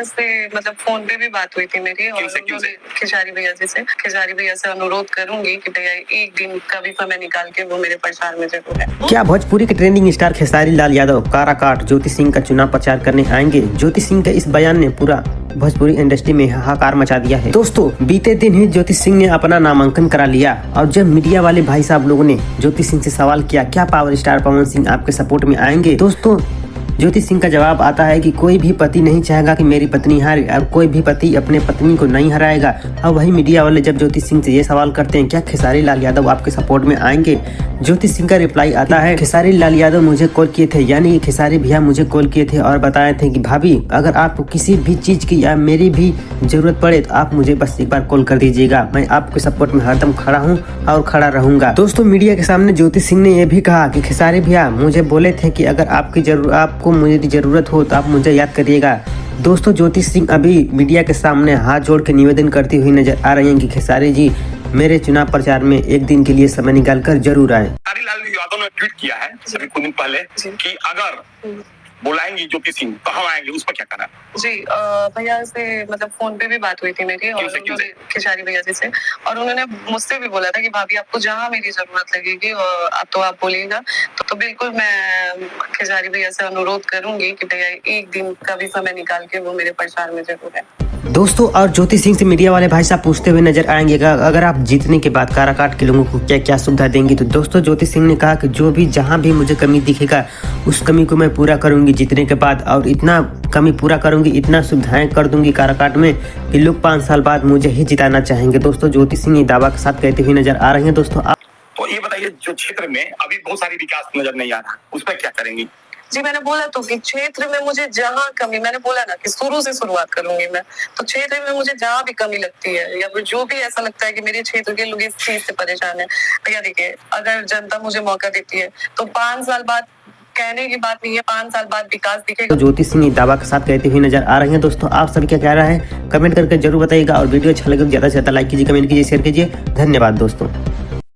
से मतलब फोन पे भी बात हुई थी मेरी, और खिजारी भैया से अनुरोध करूंगी कि भैया एक दिन का भी समय निकाल के वो मेरे प्रचार में जरूर है। क्या भोजपुरी के ट्रेंडिंग स्टार खेसारी लाल यादव काराकाट ज्योति सिंह का चुनाव प्रचार करने आएंगे? ज्योति सिंह के इस बयान ने पूरा भोजपुरी इंडस्ट्री में हाहाकार मचा दिया है। दोस्तों, बीते दिन ही ज्योति सिंह ने अपना नामांकन करा लिया, और जब मीडिया वाले भाई साहब लोगों ने ज्योति सिंह से सवाल किया क्या पावर स्टार पवन सिंह आपके सपोर्ट में आएंगे, दोस्तों ज्योति सिंह का जवाब आता है कि कोई भी पति नहीं चाहेगा कि मेरी पत्नी हारे, और कोई भी पति अपने पत्नी को नहीं हराएगा। और वही मीडिया वाले जब ज्योति सिंह से ये सवाल करते हैं क्या खेसारी लाल यादव आपके सपोर्ट में आएंगे, ज्योति सिंह का रिप्लाई आता है खेसारी लाल यादव मुझे कॉल किए थे, यानी खेसारी भैया मुझे कॉल किए थे और बताए थे कि भाभी अगर आपको किसी भी चीज की या मेरी भी जरूरत पड़े तो आप मुझे बस एक बार कॉल कर दीजिएगा, मैं आपके सपोर्ट में हरदम खड़ा हूँ और खड़ा रहूंगा। दोस्तों, मीडिया के सामने ज्योति सिंह ने यह भी कहा कि खेसारी भैया मुझे बोले थे कि अगर आपको मुझे जरूरत हो तो आप मुझे याद करिएगा। दोस्तों, ज्योति सिंह अभी मीडिया के सामने हाथ जोड़ के निवेदन करती हुई नजर आ रही हैं कि खेसारी जी मेरे चुनाव प्रचार में एक दिन के लिए समय निकाल कर जरूर आए। खेसारी लाल यादव ने ट्वीट किया है अभी कुछ दिन पहले कि अगर बुलाएंगी ज्योति सिंह तो हम आएंगे, उस पर क्या करना? जी, भैया से मतलब फोन पे भी बात हुई थी मेरी, और खिजारी भैया जी से, और उन्होंने मुझसे भी बोला था कि भाभी आपको जहाँ मेरी जरूरत लगेगी तो आप बोलिएगा। तो बिल्कुल मैं खिजारी भैया से अनुरोध करूंगी कि भैया एक दिन का भी समय निकाल के वो मेरे प्रचार में जरूर है। दोस्तों, और ज्योति सिंह से मीडिया वाले भाई साहब पूछते हुए नजर आएंगे अगर आप जीतने के बाद काराकाट के लोगों को क्या क्या सुविधा देंगी, तो दोस्तों ज्योति सिंह ने कहा कि जो भी जहां भी मुझे कमी दिखेगा उस कमी को मैं पूरा करूंगी जीतने के बाद, और इतना कमी पूरा करूंगी, इतना सुविधाएं कर दूंगी काराकाट में कि लोग 5 साल बाद मुझे ही जिताना चाहेंगे। दोस्तों, ज्योति सिंह ये दावा के साथ कहते हुए नजर आ रही है। दोस्तों, तो ये बताइए जो क्षेत्र में अभी बहुत सारी विकास नजर नहीं आ रहा, उस पर क्या करेंगी? जी, मैंने बोला तो कि क्षेत्र में मुझे जहाँ कमी, मैंने बोला ना कि शुरू से शुरुआत करूंगी मैं, तो क्षेत्र में मुझे जहाँ भी कमी लगती है या फिर जो भी ऐसा लगता है कि मेरे क्षेत्र के लोग इस चीज से परेशान है, भैया देखिए अगर जनता मुझे मौका देती है तो 5 साल बाद, कहने की बात नहीं है, 5 साल बाद विकास दिखेगा। तो ज्योति सिंह दावा के साथ कहती हुई नजर आ रही है। दोस्तों, आप सभी क्या कह रहा है कमेंट करके जरूर बताइएगा, और वीडियो अच्छा लगे तो ज्यादा से ज्यादा लाइक कीजिए, कमेंट कीजिए, शेयर कीजिए। धन्यवाद दोस्तों।